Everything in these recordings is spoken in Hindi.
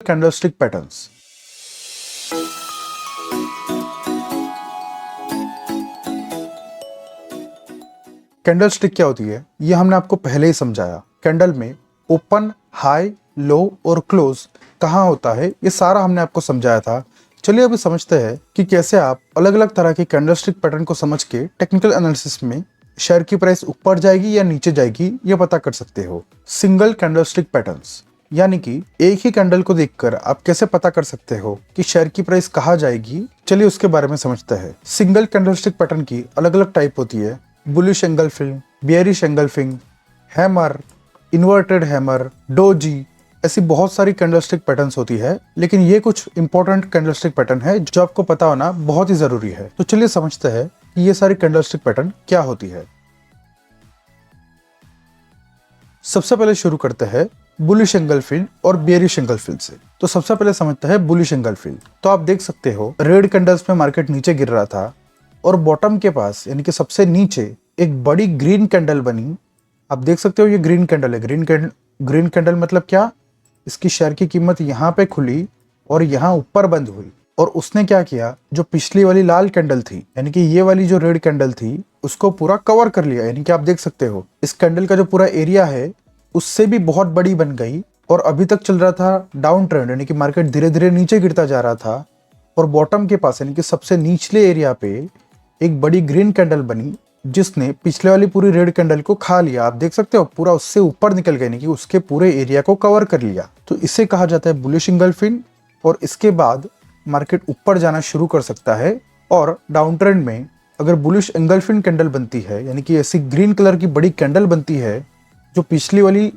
Candlestick patterns. कैंडलस्टिक क्या होती है ये हमने आपको पहले ही समझाया। कैंडल में ओपन, हाई, लो और क्लोज कहाँ होता है ये सारा हमने आपको समझाया था। चलिए अभी समझते हैं कि कैसे आप अलग अलग तरह के कैंडलस्टिक पैटर्न को समझ के टेक्निकल एनालिसिस में शेयर की प्राइस ऊपर जाएगी या नीचे जाएगी ये पता कर सकते हो। सिंगल कैंडलस्टिक पैटर्न्स यानी कि एक ही कैंडल को देखकर आप कैसे पता कर सकते हो कि शेयर की प्राइस कहाँ जाएगी। चलिए उसके बारे में समझते हैं। सिंगल कैंडलस्टिक पैटर्न की अलग अलग टाइप होती है। Bullish engulfing, bearish engulfing, hammer, inverted hammer, doji, ऐसी बहुत सारी कैंडलस्टिक पैटर्न्स होती है। लेकिन ये कुछ इंपॉर्टेंट कैंडलस्टिक पैटर्न है जो आपको पता होना बहुत ही जरूरी है। तो चलिए समझते हैं कि ये सारी कैंडलस्टिक पैटर्न क्या होती है। सबसे पहले शुरू करते हैं बुलिश एंगल्फिंग और बियरिश एंगल्फिंग से। तो सबसे पहले समझते हैं बुलिश एंगल्फिंग। तो आप देख सकते हो रेड कैंडल्स में मार्केट नीचे गिर रहा था और बॉटम के पास यानी कि सबसे नीचे एक बड़ी ग्रीन कैंडल बनी। आप देख सकते हो ये ग्रीन कैंडल है। ग्रीन कैंडल मतलब क्या, इसकी शेयर की कीमत यहाँ पे खुली और यहाँ ऊपर बंद हुई और उसने क्या किया, जो पिछली वाली लाल कैंडल थी यानी कि ये वाली जो रेड कैंडल थी उसको पूरा कवर कर लिया। यानी कि आप देख सकते हो इस कैंडल का जो पूरा एरिया है उससे भी बहुत बड़ी बन गई और अभी तक चल रहा था डाउन ट्रेंड यानी कि मार्केट धीरे धीरे नीचे गिरता जा रहा था और बॉटम के पास यानी कि सबसे निचले एरिया पे एक बड़ी ग्रीन कैंडल बनी जिसने पिछले वाली पूरी रेड कैंडल को खा लिया। आप देख सकते हो पूरा उससे ऊपर निकल गया, यानी कि उसके पूरे एरिया को कवर कर लिया। तो इसे कहा जाता है बुलिश एंगल्फिंग। और इसके बाद मार्केट ऊपर जाना शुरू कर सकता है। और डाउन ट्रेंड में अगर बुलिश एंगल्फिंग कैंडल बनती है यानी कि ऐसी ग्रीन कलर की बड़ी कैंडल बनती है जो पिछली वाली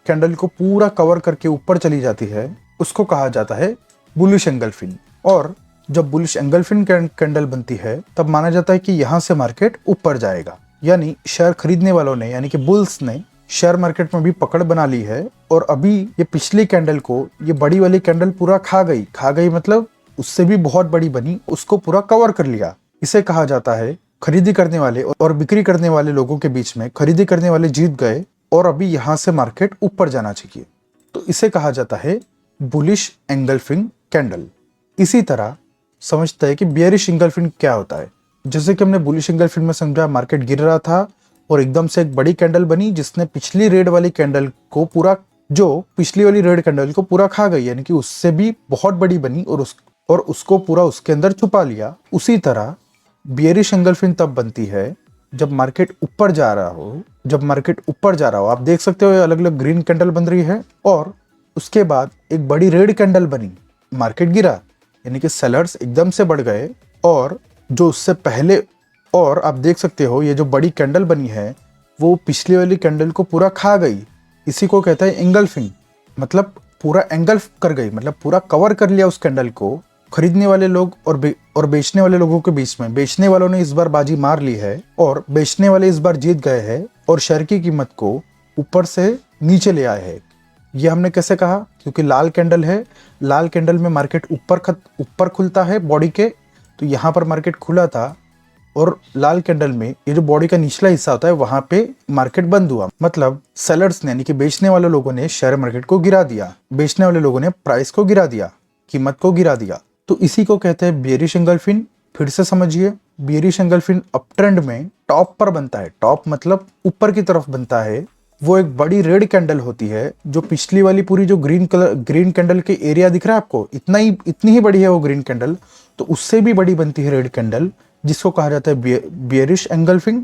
कैंडल को पूरा कवर करके ऊपर चली जाती है, उसको कहा जाता है बुलिश एंगल्फिंग। और जब बुलिश एंगल्फिंग कैंडल बनती है तब माना जाता है कि यहाँ से मार्केट ऊपर जाएगा। यानी शेयर खरीदने वालों ने यानी कि बुल्स ने शेयर मार्केट में भी पकड़ बना ली है और अभी ये पिछली कैंडल को ये बड़ी वाली कैंडल पूरा खा गई मतलब उससे भी बहुत बड़ी बनी, उसको पूरा कवर कर लिया। इसे कहा जाता है खरीदी करने वाले और बिक्री करने वाले लोगों के बीच में खरीदी करने वाले जीत गए और अभी यहां से मार्केट ऊपर जाना चाहिए। तो इसे कहा जाता है बुलिश एंगल्फिंग कैंडल। इसी तरह समझते हैं कि बियरिश एंगल्फिंग क्या होता है। जैसे कि हमने बुलिश एंगल्फिंग में समझा, मार्केट गिर रहा था और एकदम से एक बड़ी कैंडल बनी जिसने पिछली रेड वाली कैंडल को पूरा खा गई, यानी कि उससे भी बहुत बड़ी बनी और उसको पूरा उसके अंदर छुपा लिया। उसी तरह बियरिश एंगल्फिंग तब बनती है जब मार्केट ऊपर जा रहा हो। आप देख सकते हो अलग अलग ग्रीन कैंडल बन रही है और उसके बाद एक बड़ी रेड कैंडल बनी, मार्केट गिरा यानी कि सेलर्स एकदम से बढ़ गए और जो उससे पहले, और आप देख सकते हो ये जो बड़ी कैंडल बनी है वो पिछली वाली कैंडल को पूरा खा गई। इसी को कहता है एंगल्फिंग, मतलब पूरा एंगल्फ कर गई, मतलब पूरा कवर कर लिया उस कैंडल को। खरीदने वाले लोग और बेचने वाले लोगों के बीच में बेचने वालों ने इस बार बाजी मार ली है और बेचने वाले इस बार जीत गए हैं और शेयर की कीमत को ऊपर से नीचे ले आए हैं। ये हमने कैसे कहा, क्योंकि लाल कैंडल है, लाल कैंडल में मार्केट ऊपर खुलता है बॉडी के। तो यहाँ पर मार्केट खुला था और लाल कैंडल में ये जो बॉडी का निचला हिस्सा होता है वहां पे मार्केट बंद हुआ। मतलब सेलर्स ने यानी कि बेचने वाले लोगों ने शेयर मार्केट को गिरा दिया, बेचने वाले लोगों ने प्राइस को गिरा दिया, कीमत को गिरा दिया। तो इसी को कहते हैं बियरिश एंगल्फिंग। फिर से समझिए, बियरिश एंगल्फिंग अप ट्रेंड में टॉप पर बनता है, टॉप मतलब ऊपर की तरफ बनता है। वो एक बड़ी रेड कैंडल होती है जो पिछली वाली पूरी जो ग्रीन कैंडल के एरिया दिख रहा है आपको, इतनी ही बड़ी है वो ग्रीन कैंडल, तो उससे भी बड़ी बनती है रेड कैंडल जिसको कहा जाता है बियरिश एंगल्फिंग।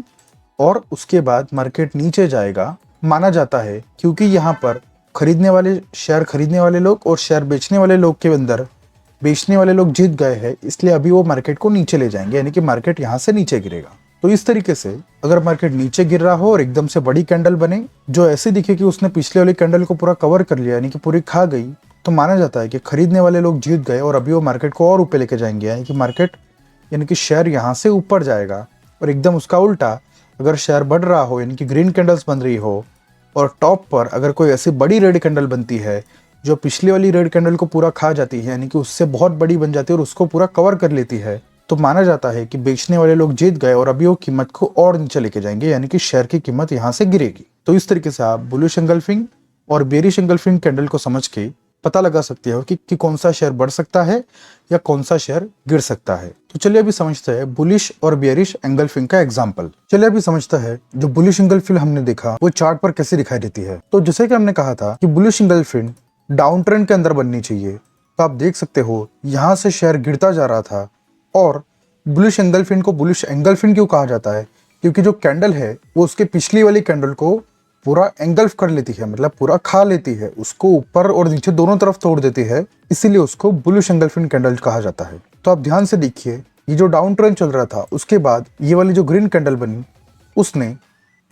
और उसके बाद मार्केट नीचे जाएगा माना जाता है, क्योंकि यहाँ पर शेयर खरीदने वाले लोग और शेयर बेचने वाले लोग के अंदर बेचने वाले लोग जीत गए हैं, इसलिए अभी वो मार्केट को नीचे ले जाएंगे, यानी कि मार्केट यहाँ से नीचे गिरेगा। तो इस तरीके से अगर मार्केट नीचे गिर रहा हो और एकदम से बड़ी कैंडल बने जो ऐसे दिखे कि उसने पिछले वाली कैंडल को पूरा कवर कर लिया यानी कि पूरी खा गई, तो माना जाता है कि खरीदने वाले लोग जीत गए और अभी वो मार्केट को और ऊपर लेके जाएंगे, यानी कि शेयर यहाँ से ऊपर जाएगा। और एकदम उसका उल्टा, अगर शेयर बढ़ रहा हो यानी कि ग्रीन कैंडल्स बन रही हो और टॉप पर अगर कोई ऐसी बड़ी रेड कैंडल बनती है जो पिछली वाली रेड कैंडल को पूरा खा जाती है यानी कि उससे बहुत बड़ी बन जाती है और उसको पूरा कवर कर लेती है, तो माना जाता है कि बेचने वाले लोग जीत गए और अभी वो कीमत को और नीचे लेके जाएंगे, यानी कि शेयर की कीमत यहाँ से गिरेगी। तो इस तरीके से आप बुलिश एंगल्फिंग और बेरिश एंगल्फिंग कैंडल को समझ के पता लगा सकते हो कि कौन सा शेयर बढ़ सकता है या कौन सा शेयर गिर सकता है। तो चलिए अभी समझते हैं बुलिश और बियरिश एंगल्फिंग का एग्जांपल। चलिए अभी समझते हैं जो बुलिश एंगल्फिंग हमने देखा वो चार्ट पर कैसे दिखाई देती है। तो जैसे कि हमने कहा था कि बुलिश एंगल्फिंग डाउन ट्रेंड के अंदर बननी चाहिए, तो आप देख सकते हो यहाँ से शेयर गिरता जा रहा था। और बुलिश एंगल्फिंग को बुलिश एंगल्फिंग क्यों कहा जाता है? क्योंकि जो कैंडल है वो उसके पिछली वाली कैंडल को पूरा एंगल्फ कर लेती है, मतलब पूरा खा लेती है, उसको ऊपर और नीचे दोनों तरफ तोड़ देती है, इसीलिए उसको बुलिश एंगल्फिंग कैंडल कहा जाता है। तो आप ध्यान से देखिए, ये जो डाउन ट्रेंड चल रहा था उसके बाद ये वाली जो ग्रीन कैंडल बनी, उसने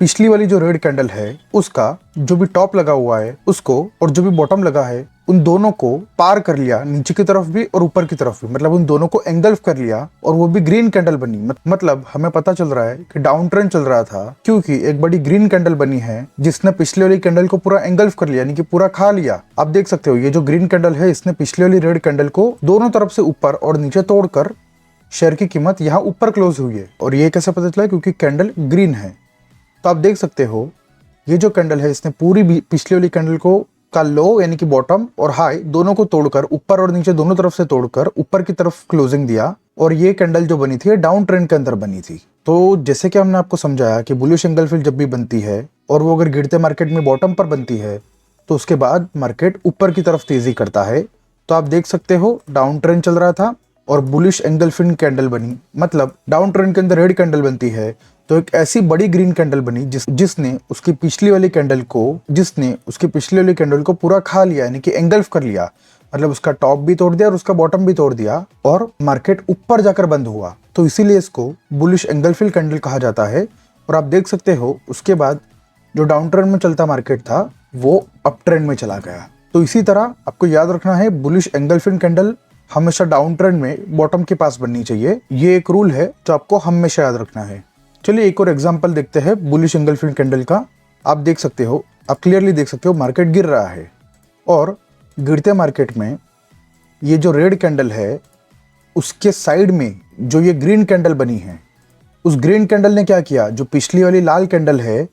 पिछली वाली जो रेड कैंडल है उसका जो भी टॉप लगा हुआ है उसको और जो भी बॉटम लगा है उन दोनों को पार कर लिया, नीचे की तरफ भी और ऊपर की तरफ भी, मतलब उन दोनों को एंगल्फ कर लिया और वो भी ग्रीन कैंडल बनी। मतलब हमें पता चल रहा है कि डाउन ट्रेंड चल रहा था क्योंकि एक बड़ी ग्रीन कैंडल बनी है जिसने पिछले वाली कैंडल को पूरा एंगल्फ कर लिया, यानी कि पूरा खा लिया। आप देख सकते हो ये जो ग्रीन कैंडल है इसने पिछले वाली रेड कैंडल को दोनों तरफ से ऊपर और नीचे तोड़कर शेयर की कीमत यहाँ ऊपर क्लोज हुई है। और ये कैसे पता चला? क्योंकि कैंडल ग्रीन है। तो आप देख सकते हो ये जो कैंडल है इसने पूरी पिछली वाली कैंडल को का लो यानी कि बॉटम और हाई दोनों को तोड़कर, ऊपर और नीचे दोनों तरफ से तोड़कर ऊपर की तरफ क्लोजिंग दिया। और ये कैंडल जो बनी थी डाउन ट्रेंड के अंदर बनी थी। तो जैसे कि हमने आपको समझाया कि बुलिश एंगल्फिंग जब भी बनती है और वो अगर गिरते मार्केट में बॉटम पर बनती है तो उसके बाद मार्केट ऊपर की तरफ तेजी करता है। तो आप देख सकते हो डाउन ट्रेंड चल रहा था और बुलिश एंगल्फिंग कैंडल बनी, मतलब डाउन ट्रेंड के अंदर रेड कैंडल बनती है तो एक ऐसी बड़ी ग्रीन कैंडल बनी जिसने उसकी पिछली वाली कैंडल को पूरा खा लिया, यानी कि एंगल्फ कर लिया, मतलब उसका टॉप भी तोड़ दिया और उसका बॉटम भी तोड़ दिया और मार्केट ऊपर जाकर बंद हुआ। तो इसीलिए इसको बुलिश एंगल्फिंग कैंडल कहा जाता है। और आप देख सकते हो उसके बाद जो डाउन ट्रेंड में चलता मार्केट था वो अप ट्रेंड में चला गया। तो इसी तरह आपको याद रखना है बुलिश एंगल्फिंग कैंडल हमेशा डाउन ट्रेंड में बॉटम के पास बननी चाहिए। ये एक रूल है जो आपको हमेशा याद रखना है। चलिए एक और एग्जांपल देखते हैं बुलिश एंगल्फिंग कैंडल का। आप देख सकते हो, आप क्लियरली देख सकते हो मार्केट गिर रहा है और गिरते मार्केट में ये जो रेड कैंडल है उसके साइड में जो ये ग्रीन कैंडल बनी है, उस ग्रीन कैंडल ने क्या किया, जो पिछली वाली लाल कैंडल है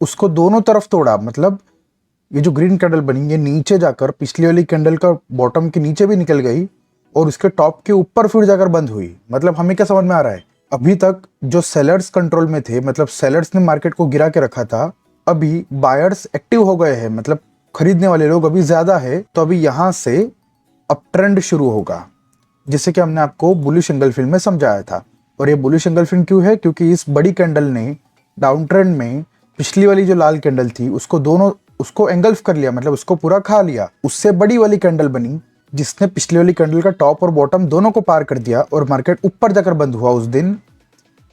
उसको दोनों तरफ तोड़ा। मतलब ये जो ग्रीन कैंडल बनी ये नीचे जाकर पिछली वाली कैंडल का बॉटम के नीचे भी निकल गई और उसके टॉप के ऊपर फिर जाकर बंद हुई। मतलब हमें क्या समझ में आ रहा है, अभी तक जो सेलर्स कंट्रोल में थे, मतलब सेलर्स ने मार्केट को गिरा के रखा था, अभी बायर्स एक्टिव हो गए हैं, मतलब खरीदने वाले लोग अभी ज्यादा है। तो अभी यहां से अप ट्रेंड शुरू होगा, जैसे कि हमने आपको बुलिश एंगल्फिंग में समझाया था। और ये बुलिश एंगल्फिंग क्यों है? क्योंकि इस बड़ी कैंडल ने डाउन ट्रेंड में पिछली वाली जो लाल कैंडल थी उसको एंगल्फ कर लिया, मतलब उसको पूरा खा लिया। उससे बड़ी वाली कैंडल बनी जिसने पिछली वाली कैंडल का टॉप और बॉटम दोनों को पार कर दिया और मार्केट ऊपर जाकर बंद हुआ उस दिन।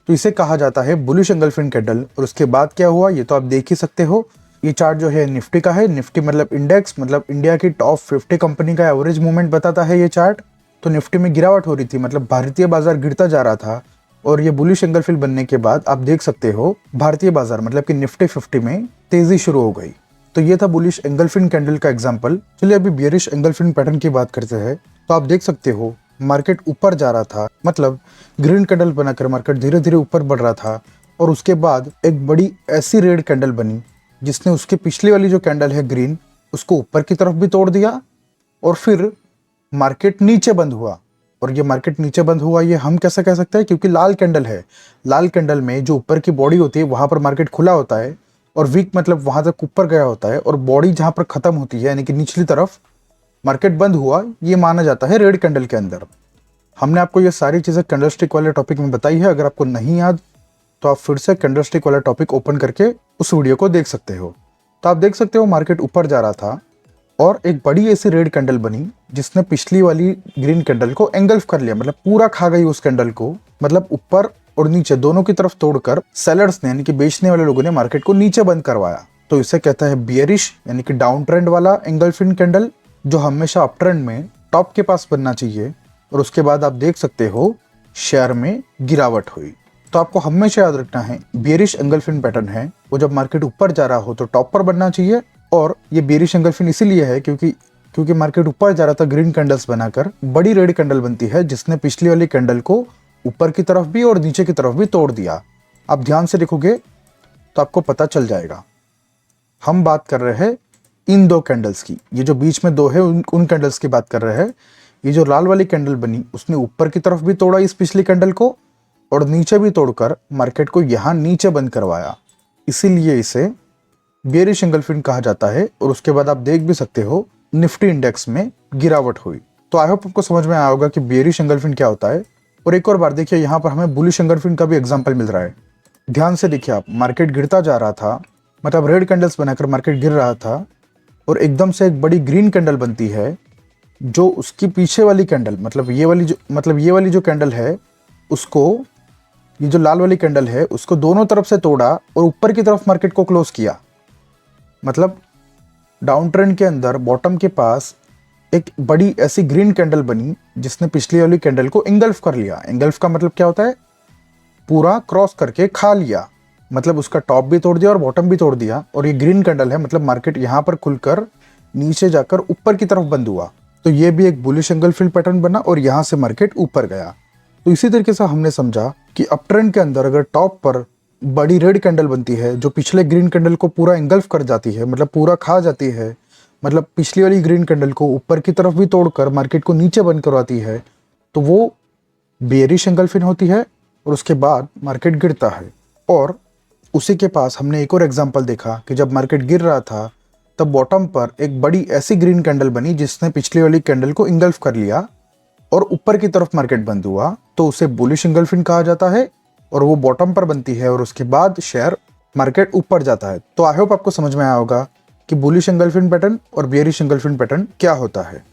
तो इसे कहा जाता है बुलिश एंगल्फिंग कैंडल। और उसके बाद क्या हुआ ये तो आप देख ही सकते हो। ये चार्ट जो है निफ्टी का है। निफ्टी मतलब इंडेक्स, मतलब इंडिया की टॉप 50 कंपनी का एवरेज मूवमेंट बताता है ये चार्ट। तो निफ्टी में गिरावट हो रही थी, मतलब भारतीय बाजार गिरता जा रहा था। और ये बुलिश एंगल्फिंग बनने के बाद आप देख सकते हो भारतीय बाजार मतलब कि निफ्टी 50 में तेजी शुरू हो गई। तो ये था बुलिश एंगल्फिंग कैंडल का एग्जांपल। चलिए अभी बियरिश एंगल्फिंग पैटर्न की बात करते हैं। तो आप देख सकते हो मार्केट ऊपर जा रहा था, मतलब ग्रीन कैंडल बनाकर मार्केट धीरे धीरे ऊपर बढ़ रहा था। और उसके बाद एक बड़ी ऐसी रेड कैंडल बनी जिसने उसके पिछली वाली जो कैंडल है ग्रीन उसको ऊपर की तरफ भी तोड़ दिया और फिर मार्केट नीचे बंद हुआ। और ये मार्केट नीचे बंद हुआ ये हम कैसे कह सकते हैं? क्योंकि लाल कैंडल है। लाल कैंडल में जो ऊपर की बॉडी होती है वहां पर मार्केट खुला होता है और वीक मतलब वहां तक ऊपर गया होता है, और बॉडी जहां पर खत्म होती है यानी कि निचली तरफ मार्केट बंद हुआ, ये माना जाता है रेड कैंडल के अंदर। हमने आपको ये सारी चीजें कैंडलस्टिक वाले टॉपिक में बताई है। अगर आपको नहीं याद तो आप फिर से कैंडलस्टिक वाला टॉपिक ओपन करके उस वीडियो को देख सकते हो। तो आप देख सकते हो मार्केट ऊपर जा रहा था और एक बड़ी ऐसी रेड कैंडल बनी जिसने पिछली वाली ग्रीन कैंडल को एंगल्फ कर लिया, मतलब पूरा खा गई उस कैंडल को। मतलब ऊपर और नीचे दोनों की तरफ तोड़कर सेलर्स ने यानी कि बेचने वाले लोगों ने मार्केट को नीचे बंद करवाया। तो इसे कहता है बियरिश यानी कि डाउन ट्रेंड वाला एंगल्फिंग कैंडल, जो हमेशा अप ट्रेंड में टॉप के पास बनना चाहिए। और उसके बाद आप देख सकते हो शेयर में गिरावट हुई। तो आपको हमेशा याद रखना है बियरिश एंगल्फिंग पैटर्न है वो जब मार्केट ऊपर जा रहा हो तो टॉप पर बनना चाहिए। और ये बियरिश एंगल्फिंग इसीलिए है क्योंकि मार्केट ऊपर जा रहा था ग्रीन कैंडल्स बनाकर बड़ी रेड कैंडल बनती है जिसने पिछली वाली कैंडल को ऊपर की तरफ भी और नीचे की तरफ भी तोड़ दिया। आप ध्यान से देखोगे तो आपको पता चल जाएगा। हम बात कर रहे हैं इन दो कैंडल्स की, ये जो बीच में दो है उन कैंडल्स की बात कर रहे हैं। ये जो लाल वाली कैंडल बनी उसने ऊपर की तरफ भी तोड़ा इस पिछली कैंडल को और नीचे भी तोड़कर मार्केट को यहाँ नीचे बंद करवाया, इसीलिए इसे बेयरिश एंगल्फिन कहा जाता है। और उसके बाद आप देख भी सकते हो निफ्टी इंडेक्स में गिरावट हुई। तो आई होप आपको समझ में आया होगा कि बेयरिश एंगल्फिन क्या होता है। और एक और बार देखिए, यहाँ पर हमें बुलिश एंगल्फिन का भी एग्जाम्पल मिल रहा है। ध्यान से देखिए आप, मार्केट गिरता जा रहा था, मतलब रेड कैंडल्स बनाकर मार्केट गिर रहा था और एकदम से एक बड़ी ग्रीन कैंडल बनती है जो उसकी पीछे वाली कैंडल, मतलब ये वाली जो कैंडल है उसको, ये जो लाल वाली कैंडल है उसको दोनों तरफ से तोड़ा और ऊपर की तरफ मार्केट को क्लोज किया। मतलब डाउन ट्रेंड के अंदर बॉटम के पास एक बड़ी ऐसी ग्रीन कैंडल बनी जिसने पिछली वाली कैंडल को इंगल्फ कर लिया। इंगल्फ का मतलब क्या होता है? पूरा क्रॉस करके खा लिया, मतलब उसका टॉप भी तोड़ दिया और बॉटम भी तोड़ दिया। और ये ग्रीन कैंडल है, मतलब मार्केट यहाँ पर खुलकर नीचे जाकर ऊपर की तरफ बंद हुआ, तो ये भी एक बुलिश एंगल्फिन पैटर्न बना और यहाँ से मार्केट ऊपर गया। तो इसी तरीके से हमने समझा कि अप ट्रेंड के अंदर अगर टॉप पर बड़ी रेड कैंडल बनती है जो पिछले ग्रीन कैंडल को पूरा इंगल्फ कर जाती है, मतलब पूरा खा जाती है, मतलब पिछली वाली ग्रीन कैंडल को ऊपर की तरफ भी तोड़कर मार्केट को नीचे बंद करवाती है, तो वो बेयरिश एंगल्फिन होती है और उसके बाद मार्केट गिरता है। और उसी के पास हमने एक और एग्जांपल देखा कि जब मार्केट गिर रहा था तब बॉटम पर एक बड़ी ऐसी ग्रीन कैंडल बनी जिसने पिछली वाली कैंडल को इंगल्फ कर लिया और ऊपर की तरफ मार्केट बंद हुआ, तो उसे बुलिश एंगल्फिन कहा जाता है और वो बॉटम पर बनती है और उसके बाद शेयर मार्केट ऊपर जाता है। तो आई होप आपको समझ में आया होगा कि बुलिश एंगल्फिन पैटर्न और बेयरिश एंगल्फिन पैटर्न क्या होता है।